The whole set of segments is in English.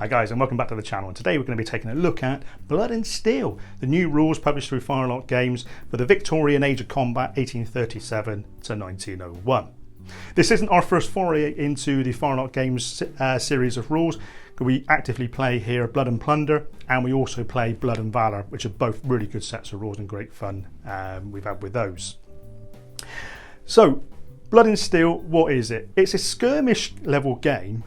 Hi guys, and welcome back to the channel. And today we're going to be taking a look at Blood and Steel, the new rules published through Firelock Games for the Victorian Age of Combat 1837 to 1901. This isn't our first foray into the Firelock Games series of rules. We actively play here Blood and Plunder, and we also play Blood and Valor, which are both really good sets of rules and great fun we've had with those. So, Blood and Steel, what is it? It's a skirmish level game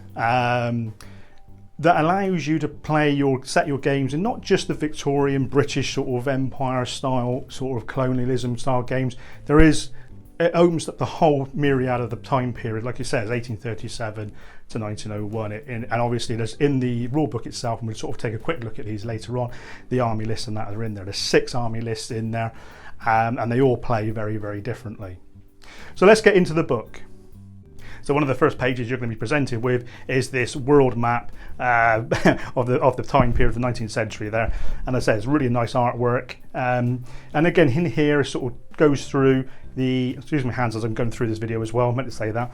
that allows you to set your games in not just the Victorian British sort of empire style, sort of colonialism style games. It owns the whole myriad of the time period, like it says, 1837 to 1901. And obviously there's in the rulebook itself, and we'll sort of take a quick look at these later on, the army lists and that are in there. There's 6 army lists in there, and they all play very, very differently. So let's get into the book. So one of the first pages you're going to be presented with is this world map of the time period of the 19th century there. And as I say, it's really nice artwork. And again, in here sort of goes through the, excuse my hands as I'm going through this video as well, I meant to say that.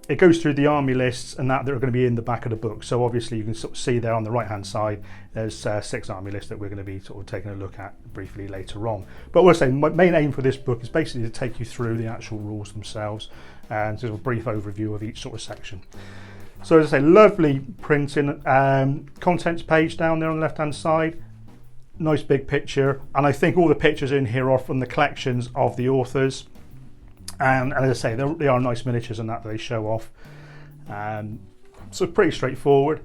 It goes through the army lists and that are going to be in the back of the book. So obviously you can sort of see there on the right hand side, there's 6 army lists that we're going to be sort of taking a look at briefly later on. But what I say, my main aim for this book is basically to take you through the actual rules themselves and sort of a brief overview of each sort of section. So as I say, lovely printing, contents page down there on the left hand side, nice big picture, and I think all the pictures in here are from the collections of the authors. And as I say, they are nice miniatures and that they show off. So pretty straightforward.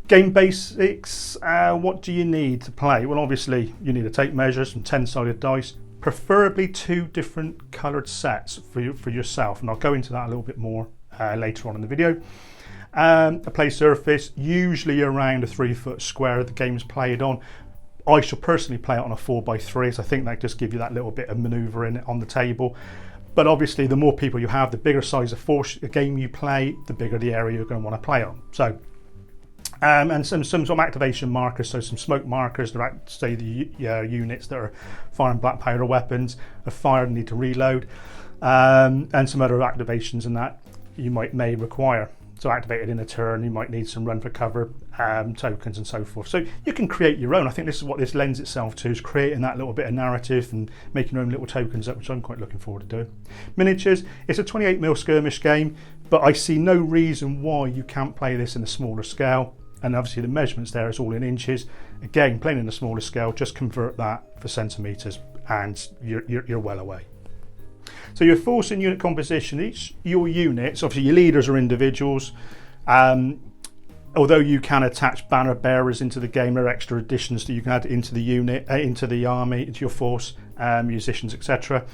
Game basics, what do you need to play? Well, obviously you need a tape measure, some 10-sided dice, preferably 2 different coloured sets for yourself. And I'll go into that a little bit more later on in the video. A play surface, usually around a 3-foot square the game's played on. I shall personally play it on a 4x3, so I think that just gives you that little bit of manoeuvring on the table. But obviously the more people you have, the bigger size of force a game you play, the bigger the area you're going to want to play on. So, and some activation markers, so some smoke markers that say the units that are firing black powder weapons are fired and need to reload, and some other activations and that you may require. So activated in a turn, you might need some run for cover tokens and so forth. So you can create your own. I think this is what this lends itself to, is creating that little bit of narrative and making your own little tokens up, which I'm quite looking forward to doing. Miniatures, it's a 28mm skirmish game, but I see no reason why you can't play this in a smaller scale. And obviously the measurements there is all in inches. Again, playing in a smaller scale, just convert that for centimetres and you're well away. So your force and unit composition, your units, obviously your leaders are individuals, although you can attach banner bearers into the game, there are extra additions that you can add into the unit, into the army, into your force, musicians, etc.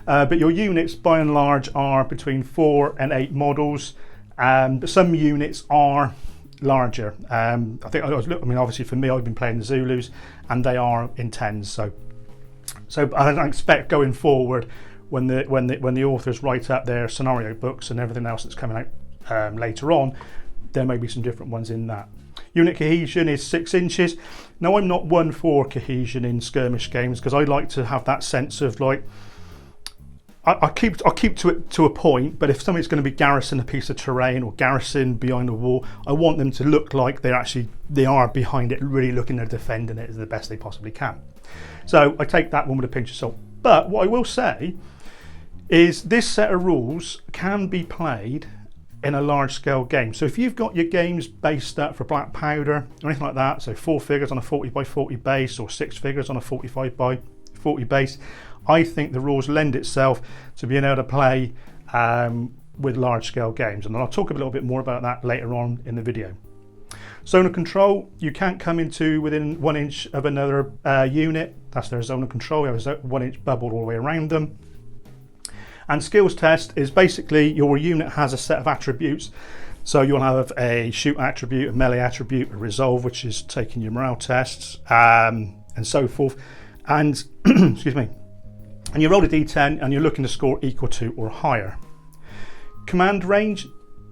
But your units by and large are between 4 and 8 models, but some units are larger. I mean obviously for me, I've been playing the Zulus and they are in 10s, so I expect going forward, when the authors write up their scenario books and everything else that's coming out later on, there may be some different ones in that. Unit cohesion is 6 inches. Now I'm not one for cohesion in skirmish games because I like to have that sense of like, I'll keep to it to a point, but if somebody's going to be garrison a piece of terrain or garrison behind a wall, I want them to look like they are behind it, really looking at defending it as the best they possibly can. So I take that one with a pinch of salt. But what I will say is this set of rules can be played in a large scale game. So if you've got your games based up for black powder or anything like that, so 4 figures on a 40x40 base or 6 figures on a 45x40 base, I think the rules lend itself to being able to play with large scale games. And I'll talk a little bit more about that later on in the video. Zone of control, you can't come into within 1 inch of another unit. That's their zone of control. You have a 1 inch bubble all the way around them. And skills test is basically your unit has a set of attributes. So you'll have a shoot attribute, a melee attribute, a resolve, which is taking your morale tests, and so forth. And excuse me. And you roll a d10 and you're looking to score equal to or higher. Command range,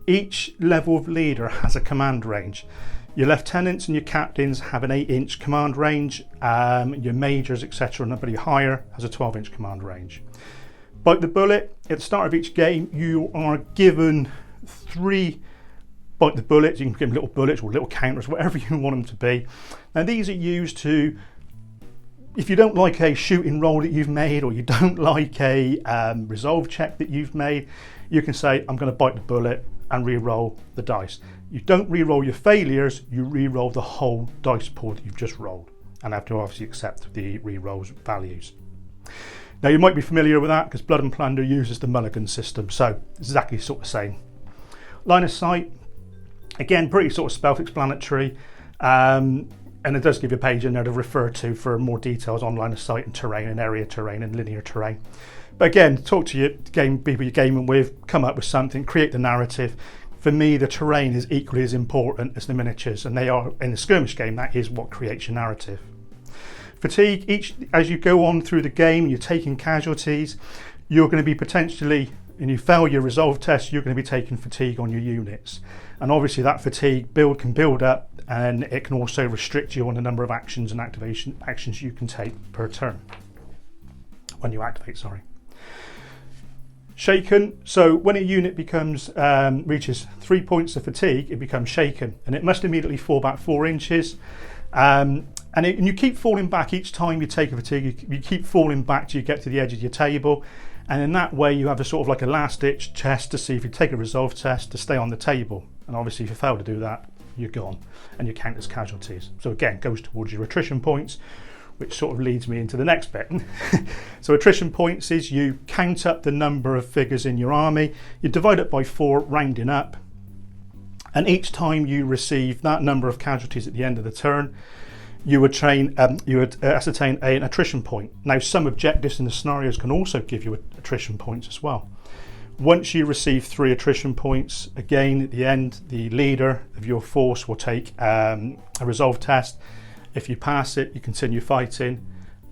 each level of leader has a command range. Your lieutenants and your captains have an 8-inch command range. Your majors, etc., and nobody higher has a 12-inch command range. Bite the bullet, at the start of each game you are given 3 bite the bullets. You can give them little bullets or little counters, whatever you want them to be. Now these are used to, if you don't like a shooting roll that you've made, or you don't like a resolve check that you've made, you can say, I'm going to bite the bullet and re-roll the dice. You don't re-roll your failures, you re-roll the whole dice pool that you've just rolled, and have to obviously accept the re-rolls values. Now you might be familiar with that because Blood and Plunder uses the mulligan system, so exactly sort of same. Line of sight, again, pretty sort of self-explanatory, and it does give you a page in there to refer to for more details on line of sight and terrain and area terrain and linear terrain. But again, talk to your people you're gaming with, come up with something, create the narrative. For me, the terrain is equally as important as the miniatures, and they are, in the skirmish game, that is what creates your narrative. Fatigue, as you go on through the game, you're taking casualties, you're going to be potentially, and you fail your resolve test, you're going to be taking fatigue on your units. And obviously that fatigue can build up, and it can also restrict you on the number of actions and actions you can take per turn. When you activate, sorry. Shaken, so when a unit reaches 3 points of fatigue, it becomes shaken, and it must immediately fall back 4 inches. And you keep falling back each time you take a fatigue. You keep falling back till you get to the edge of your table, and in that way you have a sort of like a last-ditch test to see if you take a resolve test to stay on the table. And obviously if you fail to do that, you're gone, and you count as casualties. So again, goes towards your attrition points, which sort of leads me into the next bit. So attrition points is you count up the number of figures in your army, you divide it by 4, rounding up, and each time you receive that number of casualties at the end of the turn, you would ascertain an attrition point. Now some objectives in the scenarios can also give you attrition points as well. Once you receive 3 attrition points, again at the end, the leader of your force will take a resolve test. If you pass it, you continue fighting.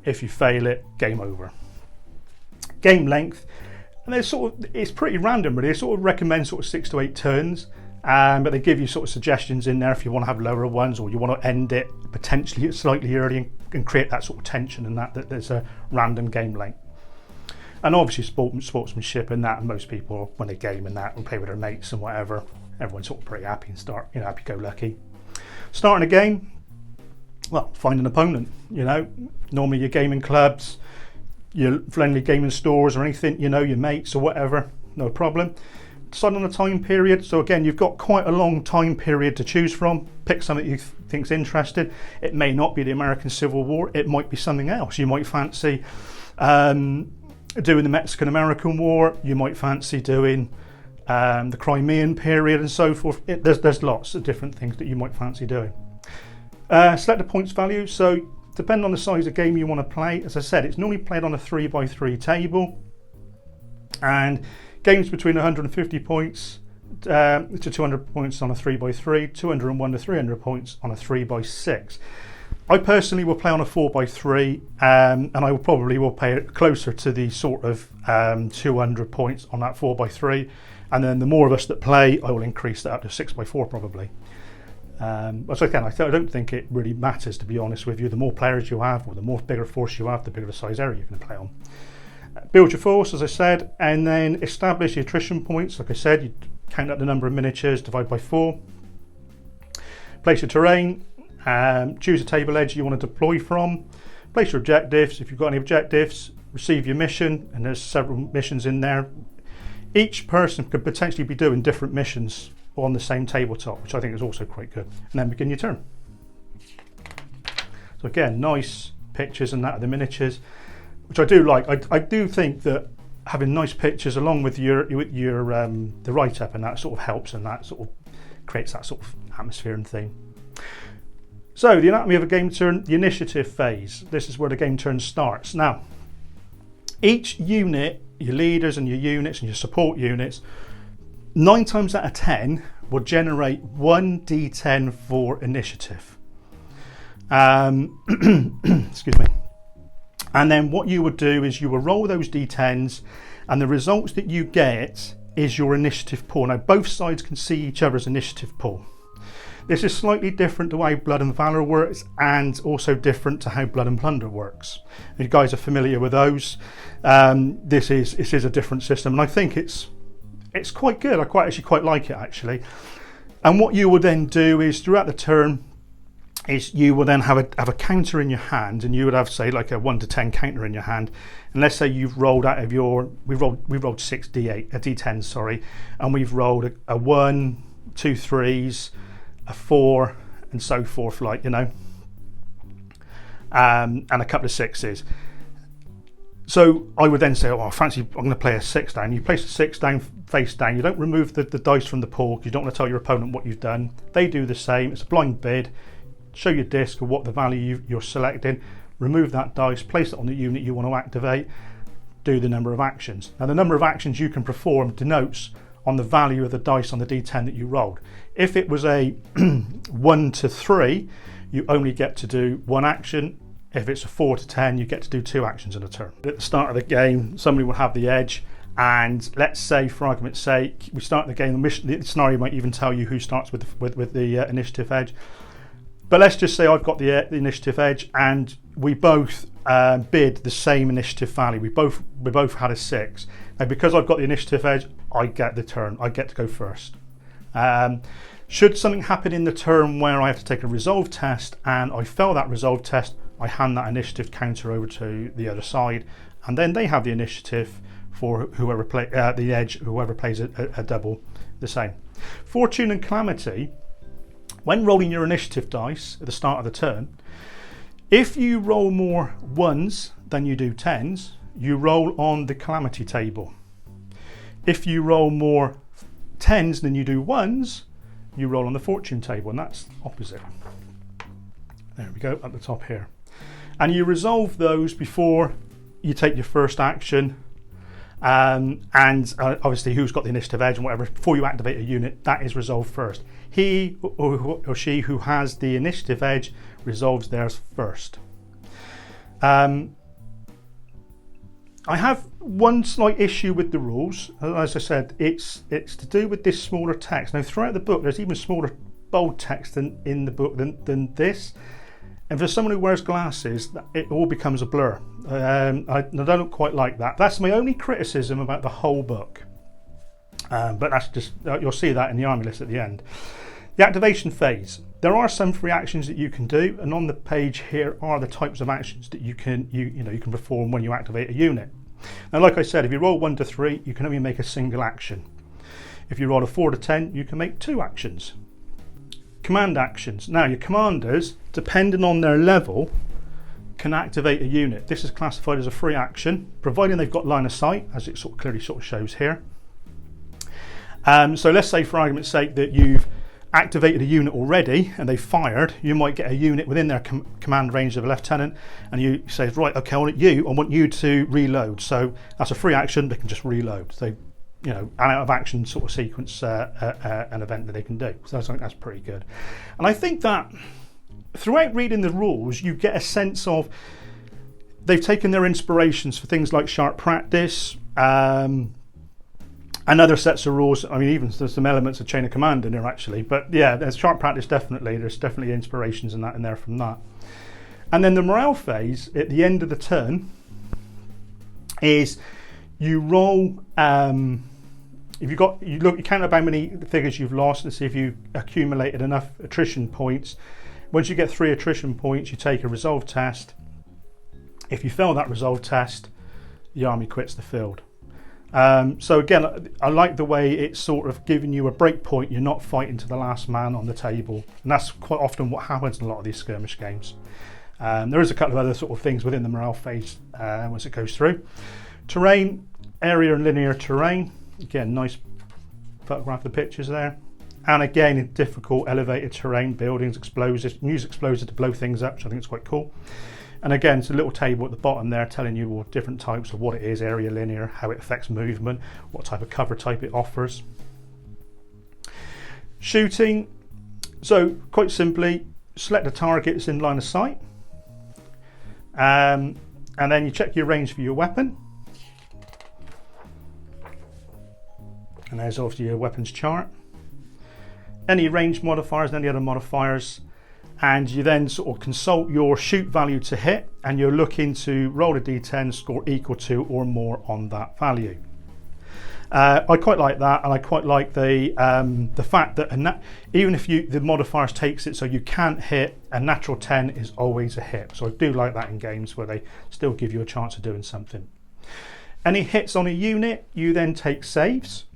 If you fail it, game over. Game length, and it's pretty random really. They sort of recommend sort of 6 to 8 turns, but they give you sort of suggestions in there if you want to have lower ones, or you want to end it potentially slightly early and create that sort of tension, and that there's a random game length. And obviously sportsmanship and that, and most people when they game and that will play with their mates and whatever. Everyone's sort of pretty happy and happy-go-lucky. Starting a game, well, find an opponent. Normally your gaming clubs, your friendly gaming stores or anything, your mates or whatever, no problem. Decide on a time period. So again, you've got quite a long time period to choose from. Pick something you think's interesting. It may not be the American Civil War. It might be something else. You might fancy doing the Mexican-American War. You might fancy doing the Crimean period and so forth. There's lots of different things that you might fancy doing. Select the points value. So depending on the size of game you want to play, as I said, it's normally played on a 3x3 table, and games between 150 points to 200 points on a 3x3, 201 to 300 points on a 3x6. I personally will play on a 4x3, and I will play closer to the sort of 200 points on that 4x3, and then the more of us that play, I will increase that up to 6x4 probably. But again, I don't think it really matters, to be honest with you. The more players you have, or the more bigger force you have, the bigger the size area you're going to play on. Build your force, as I said, and then establish your attrition points. Like I said, you count up the number of miniatures, divide by 4. Place your terrain, choose a table edge you want to deploy from. Place your objectives. If you've got any objectives, receive your mission, and there's several missions in there. Each person could potentially be doing different missions on the same tabletop, which I think is also quite good. And then begin your turn. So again, nice pictures and that of the miniatures, which I do like. I do think that having nice pictures along with your the write-up and that sort of helps, and that sort of creates that sort of atmosphere and theme. So the anatomy of a game turn, the initiative phase. This is where the game turn starts. Now, each unit, your leaders and your units and your support units, 9 times out of 10 will generate 1d10 for initiative. Excuse me. And then what you would do is you will roll those d10s, and the results that you get is your initiative pool. Now both sides can see each other's initiative pool. This is slightly different to how Blood and Valor works, and also different to how Blood and Plunder works. If you guys are familiar with those, this is a different system, and I think it's quite good. I actually quite like it actually. And what you will then do is throughout the turn is you will then have a counter in your hand, and you would have, say, like a 1 to 10 counter in your hand. And let's say you've rolled out of your, we've rolled 6 d10s, sorry, and we've rolled a 1, 2 3s, a 4, and so forth, like, you know, and a couple of 6s. So I would then say, oh, I fancy, I'm going to play a 6 down. You place a 6 down face down. You don't remove the dice from the pool because you don't want to tell your opponent what you've done. They do the same. It's a blind bid. Show your disc of what the value you're selecting. Remove that dice, place it on the unit you want to activate, do the number of actions. Now the number of actions you can perform denotes on the value of the dice on the d10 that you rolled. If it was a 1 to 3, you only get to do 1 action. If it's a 4 to 10, you get to do 2 actions in a turn. At the start of the game, somebody will have the edge, and let's say, for argument's sake, we start the game, the scenario might even tell you who starts with the initiative edge. But let's just say I've got the initiative edge, and we both bid the same initiative value. We both had a 6. Now, because I've got the initiative edge, I get the turn. I get to go first. Should something happen in the turn where I have to take a resolve test and I fail that resolve test, I hand that initiative counter over to the other side, and then they have the initiative for whoever the edge, whoever plays a double the same. Fortune and Calamity. When rolling your initiative dice at the start of the turn, if you roll more 1s than you do 10s, you roll on the Calamity table. If you roll more 10s than you do 1s, you roll on the Fortune table, and that's opposite. There we go, at the top here. And you resolve those before you take your first action, and obviously who's got the initiative edge and whatever, before you activate a unit, that is resolved first. He or she who has the initiative edge resolves theirs first. I have one slight issue with the rules. As I said, it's to do with this smaller text. Now throughout the book there's even smaller bold text in the book than this. And for someone who wears glasses, it all becomes a blur. I don't quite like that. That's my only criticism about the whole book. But that's just, you'll see that in the army list at the end. The activation phase. There are some free actions that you can do, and on the page here are the types of actions that you can perform when you activate a unit. Now, like I said, if you roll 1 to 3, you can only make a single action. If you roll a 4 to 10, you can make 2 actions. Command actions. Now, your commanders, depending on their level, can activate a unit. This is classified as a free action, providing they've got line of sight, as it clearly shows here. So let's say, for argument's sake, that you've activated a unit already and they've fired. You might get a unit within their command range of a lieutenant, and you say, right, okay, I want you to reload. So that's a free action. They can just reload. So, you know, an out of action sort of sequence, an event that they can do. So I think that's pretty good. And I think that throughout reading the rules, you get a sense of they've taken their inspirations for things like sharp practice, and other sets of rules. I mean, even there's some elements of chain of command in there actually, but yeah, there's sharp practice definitely. There's definitely inspirations in there from that. And then the morale phase at the end of the turn is you roll. If you count up how many figures you've lost and see if you accumulated enough attrition points. Once you get 3 attrition points, you take a resolve test. If you fail that resolve test, the army quits the field. So again, I like the way it's sort of giving you a break point. You're not fighting to the last man on the table, and that's quite often what happens in a lot of these skirmish games. There is a couple of other sort of things within the morale phase once it goes through. Terrain, area and linear terrain. Again, nice photograph of the pictures there. And again, in difficult elevated terrain, buildings, explosives, use explosives to blow things up, which I think is quite cool. And again, it's a little table at the bottom there telling you all different types of what it is, area, linear, how it affects movement, what type of cover type it offers. Shooting. So quite simply, select the target that's in line of sight. And then you check your range for your weapon. And there's obviously your weapons chart. Any range modifiers and any other modifiers. And you then sort of consult your shoot value to hit, and you're looking to roll a d10, score equal to or more on that value. I quite like that, and I quite like the fact that even if the modifiers takes it so you can't hit, a natural 10 is always a hit. So I do like that in games where they still give you a chance of doing something. Any hits on a unit, you then take saves,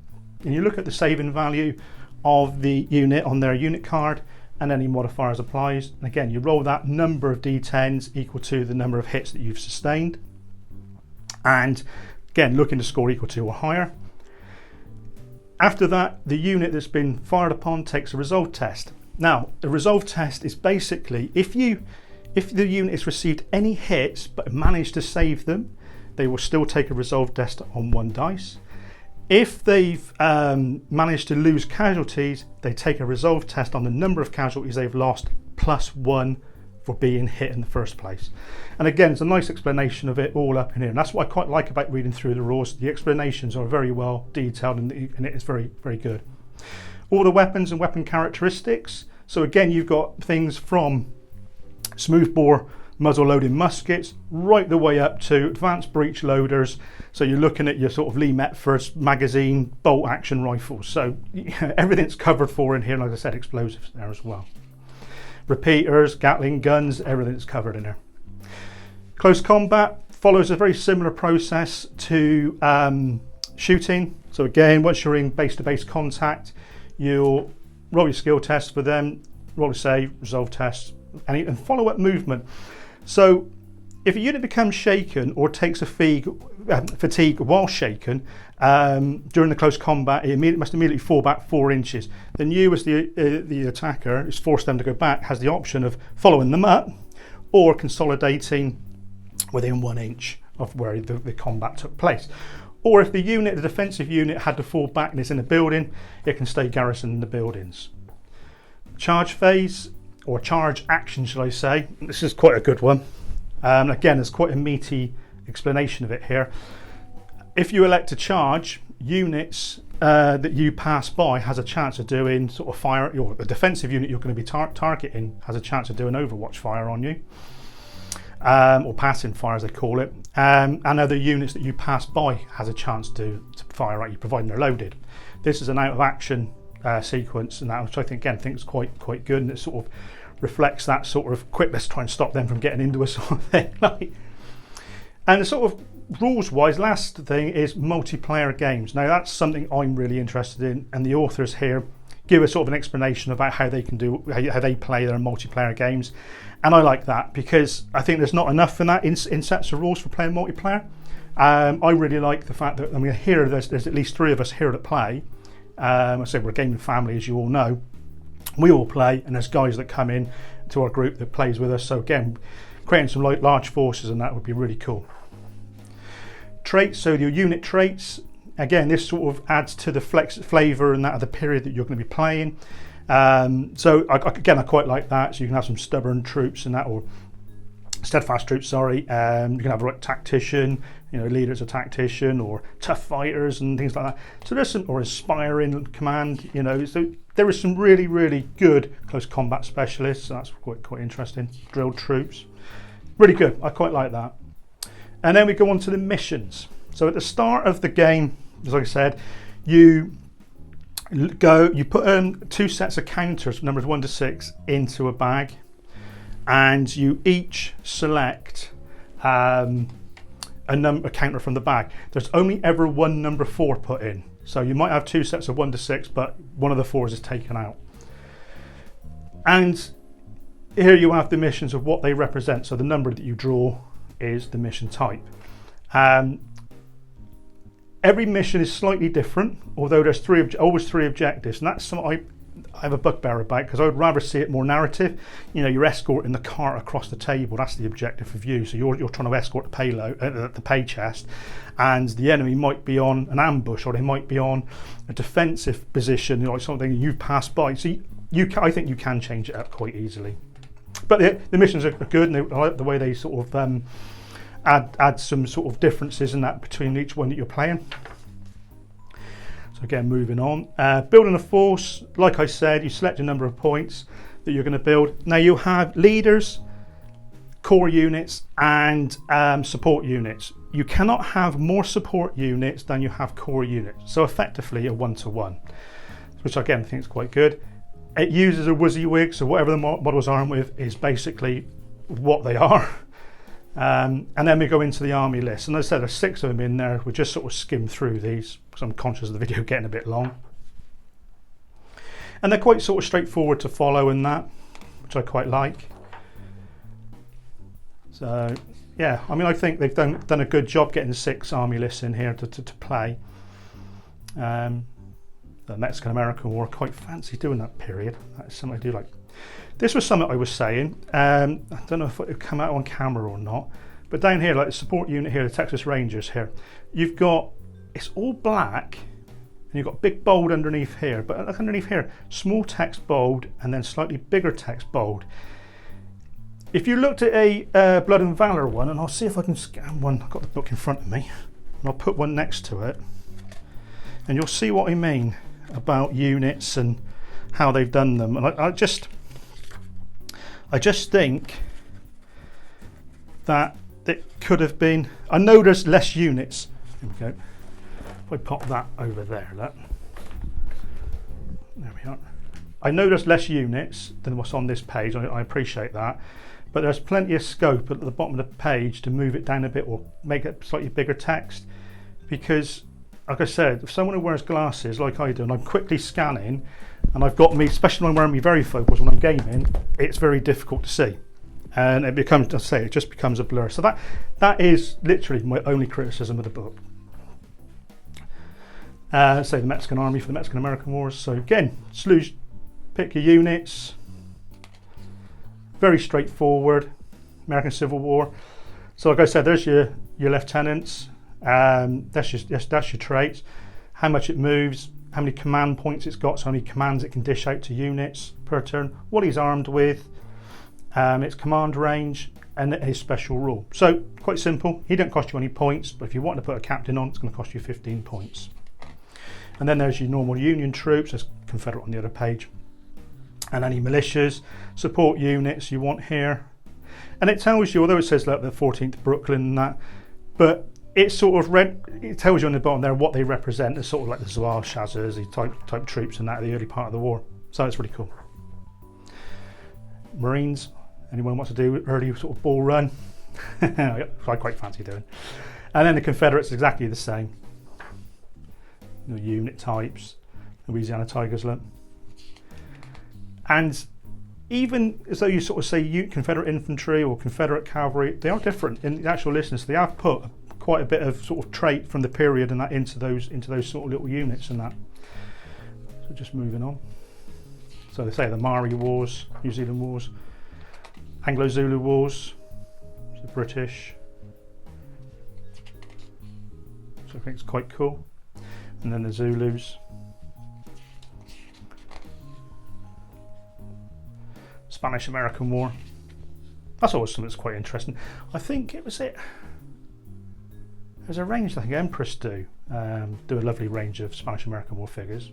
and you look at the saving value of the unit on their unit card, and any modifiers applies. And again, you roll that number of d10s equal to the number of hits that you've sustained, and again looking to score equal to or higher. After that, the unit that's been fired upon takes a resolve test. Now, a resolve test is basically if the unit has received any hits but managed to save them, they will still take a resolve test on 1 dice. If they've managed to lose casualties, they take a resolve test on the number of casualties they've lost +1 for being hit in the first place. And again, it's a nice explanation of it all up in here, and that's what I quite like about reading through the rules. The explanations are very well detailed, and it is very, very good. All the weapons and weapon characteristics. So again, you've got things from smoothbore muzzle loading muskets right the way up to advanced breech loaders. So you're looking at your sort of Lee Metford's magazine bolt action rifles. So everything's covered for in here. Like I said, explosives there as well. Repeaters, Gatling guns, everything's covered in there. Close combat follows a very similar process to shooting. So again, once you're in base-to-base contact, you'll roll your skill tests for them, roll a save, resolve tests, and follow up movement. So if a unit becomes shaken or takes a fatigue while shaken during the close combat, it must immediately fall back 4 inches. Then you, as the attacker, is forced them to go back, has the option of following them up or consolidating within 1 inch of where the combat took place. Or if the defensive unit, had to fall back and is in a building, it can stay garrisoned in the buildings. Charge phase, or charge action, shall I say. This is quite a good one. Again, there's quite a meaty explanation of it here. If you elect to charge, units that you pass by has a chance of doing sort of fire, or a defensive unit you're going to be targeting has a chance of doing overwatch fire on you, or passing fire as they call it, and other units that you pass by has a chance to fire at you, providing they're loaded. This is an out of action sequence, and that, which I think is quite good, and it sort of reflects that sort of quick, let's try and stop them from getting into us sort of thing. And the sort of rules wise, last thing is multiplayer games. Now that's something I'm really interested in, and the authors here give us sort of an explanation about how they play their multiplayer games, and I like that because I think there's not enough in that in sets of rules for playing multiplayer. I really like the fact that, I mean, here there's at least 3 of us here that play. I say we're a gaming family, as you all know. We all play, and there's guys that come in to our group that plays with us. So again, creating some large forces, and that would be really cool. Traits, so your unit traits. Again, this sort of adds to the flavour and that of the period that you're going to be playing. So again, I quite like that. So you can have some stubborn troops and that, or steadfast troops. Sorry, you can have a tactician. Leader as a tactician, or tough fighters and things like that. So there's some, or inspiring command. So there is some really, really good close combat specialists. So that's quite interesting. Drilled troops, really good. I quite like that. And then we go on to the missions. So at the start of the game, as I said, you put 2 sets of counters, numbers 1 to 6, into a bag, and you each select a counter from the bag. There's only ever one number 4 put in, so you might have 2 sets of 1 to 6, but one of the 4s is taken out. And here you have the missions of what they represent. So the number that you draw is the mission type. Every mission is slightly different, although there's always three objectives, and that's something I have a bugbear about, because I would rather see it more narrative. You're escorting the cart across the table. That's the objective of you. So you're trying to escort the payload, the pay chest, and the enemy might be on an ambush, or they might be on a defensive position, like something you've passed by. So I think you can change it up quite easily. But the missions are good, and I like the way they sort of add some sort of differences in that between each one that you're playing. So again, moving on. Building a force, like I said, you select a number of points that you're going to build. Now you have leaders core units and support units. You cannot have more support units than you have core units. So effectively a 1-to-1, which again I think is quite good. It uses a WYSIWYG, so whatever the models are armed with is basically what they are. And then we go into the army list. And as I said, there's 6 of them in there. We just sort of skim through these because I'm conscious of the video getting a bit long. And they're quite sort of straightforward to follow in that, which I quite like. So yeah, I mean, I think they've done a good job getting 6 army lists in here to play. The Mexican-American War, quite fancy doing that period. That's something I do like. This was something I was saying. I don't know if it would come out on camera or not, but down here, like the support unit here, the Texas Rangers here, you've got, it's all black, and you've got big bold underneath here, but look underneath here, small text bold, and then slightly bigger text bold. If you looked at a Blood and Valor one, and I'll see if I can scan one, I've got the book in front of me, and I'll put one next to it, and you'll see what I mean about units and how they've done them. And I just think that it could have been, I know there's less units. Here we go. If I pop that over there, look. There we are. I know there's less units than what's on this page. I appreciate that. But there's plenty of scope at the bottom of the page to move it down a bit or make it slightly bigger text. Because, like I said, if someone who wears glasses like I do, and I'm quickly scanning, and I've got me, especially when I'm wearing my varifocals when I'm gaming, it's very difficult to see. And it becomes, I say, it just becomes a blur. So that is literally my only criticism of the book. Say the Mexican Army for the Mexican-American Wars. So again, pick your units. Very straightforward. American Civil War. So like I said, there's your lieutenants. That's your traits. How much it moves. How many command points it's got. So how many commands it can dish out to units per turn. What he's armed with. Its command range. And his special rule. So quite simple. He don't cost you any points. But if you want to put a captain on, it's going to cost you 15 points. And then there's your normal Union troops. There's Confederate on the other page. And any militias, support units you want here. And it tells you, although it says like the 14th Brooklyn and that, but it sort of it tells you on the bottom there what they represent as sort of like the Zouaves, Chasseurs, type troops and that at the early part of the war. So it's really cool. Marines, anyone wants to do early sort of ball run? I quite fancy doing. And then the Confederates exactly the same. Unit types, Louisiana Tigers look. And even as though you sort of say Confederate infantry or Confederate cavalry, they are different in the actual lists. They have put quite a bit of sort of trait from the period and that into those sort of little units and that. So just moving on. So they say the Maori Wars, New Zealand Wars, Anglo-Zulu Wars, the British. So I think it's quite cool. And then the Zulus. Spanish-American War. That's always something that's quite interesting. I think it was it. There's a range I think Empress do a lovely range of Spanish-American War figures.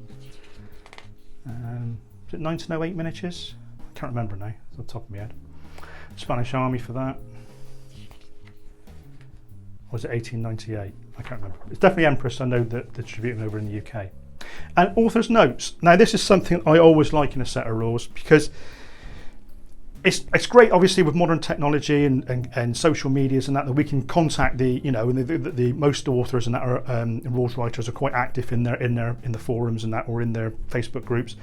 Is it 1908 miniatures? I can't remember now, it's on the top of my head. Spanish Army for that. Or was it 1898? I can't remember. It's definitely Empress. I know that they're distributing over in the UK. And author's notes. Now this is something I always like in a set of rules because it's great, obviously, with modern technology and social medias and that we can contact the most authors and that are rules writers are quite active in the forums and that or in their Facebook groups.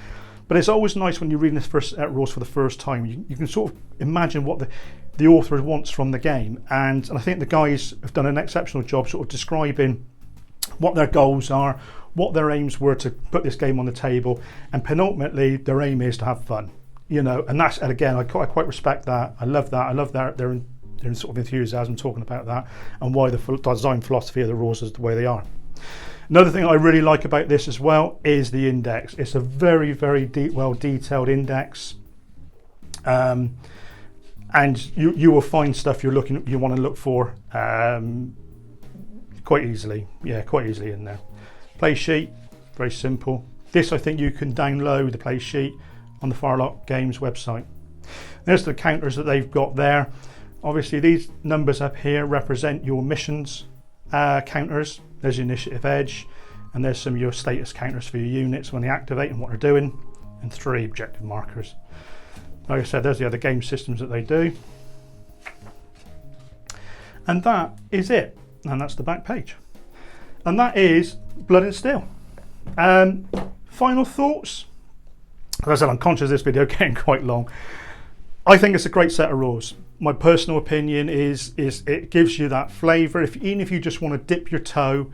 But it's always nice when you're reading this first rules for the first time. You can sort of imagine what the author wants from the game, and I think the guys have done an exceptional job sort of describing what their goals are, what their aims were to put this game on the table, and penultimately their aim is to have fun. And that's, and again, I quite respect that. I love that. They're in sort of enthusiasm talking about that and why the design philosophy of the rules is the way they are. Another thing I really like about this as well is the index. It's a very, very well detailed index, and you will find stuff you want to look for quite easily. Yeah, quite easily in there. Play sheet, very simple. This I think you can download the play sheet on the Firelock Games website. There's the counters that they've got there. obviously these numbers up here represent your missions counters. There's your initiative edge, and there's some of your status counters for your units when they activate and what they're doing, and 3 objective markers. Like I said, there's the other game systems that they do. And that is it. And that's the back page. And that is Blood and Steel. Final thoughts? As I said, I'm conscious of this video getting quite long. I think it's a great set of rules. My personal opinion is it gives you that flavour. Even if you just want to dip your toe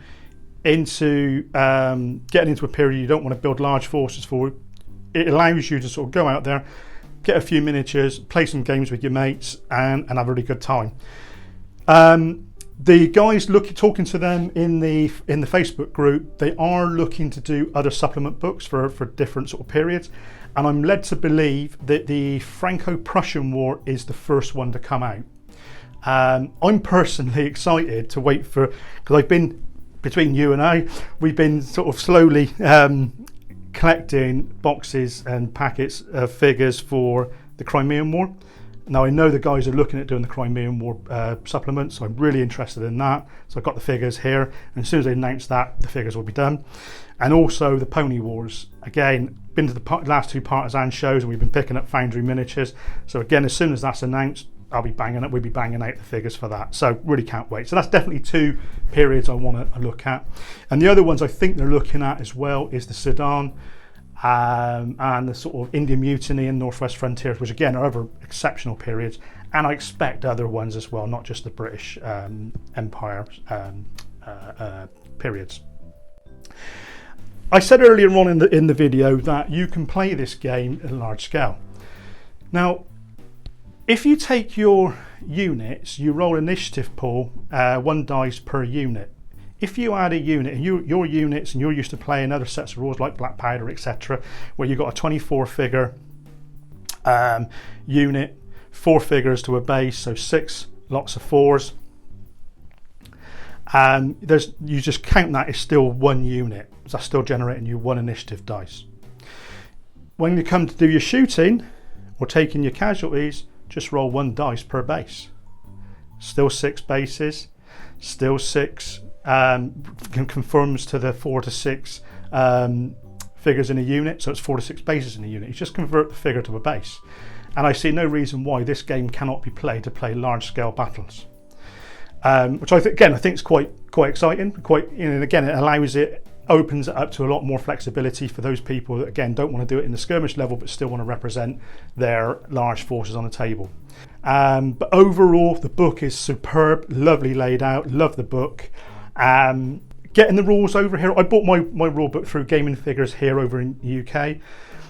into getting into a period you don't want to build large forces for, it allows you to sort of go out there, get a few miniatures, play some games with your mates, and have a really good time. The guys talking to them in the Facebook group, they are looking to do other supplement books for different sort of periods, and I'm led to believe that the Franco-Prussian War is the first one to come out. I'm personally excited to wait for, because I've been, between you and I, we've been sort of slowly collecting boxes and packets of figures for the Crimean War. Now I know the guys are looking at doing the Crimean War supplement, so I'm really interested in that. So I've got the figures here, and as soon as they announce that, the figures will be done. And also the Pony Wars. Again, been to the last 2 partisan shows, and we've been picking up Foundry miniatures. So again, as soon as that's announced, we'll be banging out the figures for that. So really can't wait. So that's definitely 2 periods I want to look at. And the other ones I think they're looking at as well is the Sudan, and the sort of Indian Mutiny and Northwest Frontiers, which again are other exceptional periods, and I expect other ones as well, not just the British Empire periods. I said earlier on in the video that you can play this game at a large scale. Now, if you take your units, you roll initiative pool, 1 dice per unit. If you add a unit, and your units, and you're used to playing other sets of rules like Black Powder, etc., where you've got a 24 figure unit, 4 figures to a base, so 6 lots of 4s. You just count that as still 1 unit. So that's still generating you 1 initiative dice. When you come to do your shooting or taking your casualties, just roll 1 dice per base. Still 6 bases, still 6. Conforms to the 4 to 6 figures in a unit, so it's 4 to 6 bases in a unit. You just convert the figure to a base, and I see no reason why this game cannot be played to play large scale battles, which I think is quite exciting. And again, it opens it up to a lot more flexibility for those people that again don't want to do it in the skirmish level but still want to represent their large forces on the table. But overall, the book is superb, lovely laid out. Love the book. Getting the rules over here, I bought my rule book through Gaming Figures here over in the UK.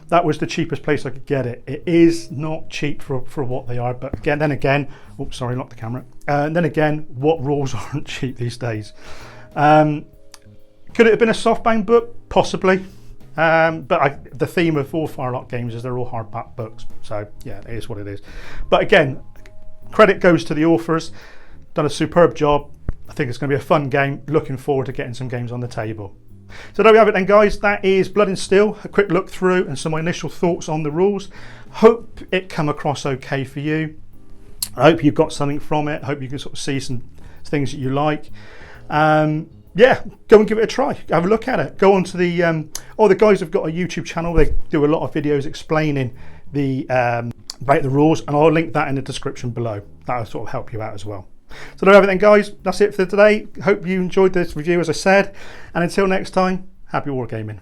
That was the cheapest place I could get it. It is not cheap for what they are, but again, oops, sorry, locked the camera. Then again, what rules aren't cheap these days? Could it have been a softbound book? Possibly. But the theme of all Firelock games is they're all hardback books. So yeah, it is what it is. But again, credit goes to the authors. Done a superb job. I think it's going to be a fun game. Looking forward to getting some games on the table. So there we have it then, guys. That is Blood and Steel. A quick look through and some of my initial thoughts on the rules. Hope it come across okay for you. I hope you got something from it. I hope you can sort of see some things that you like. Yeah, go and give it a try. Have a look at it. Go on to the the guys have got a YouTube channel. They do a lot of videos explaining the about the rules, and I'll link that in the description below. That'll sort of help you out as well. So there we have it then, guys. That's it for today. Hope you enjoyed this review, as I said, and until next time, happy wargaming.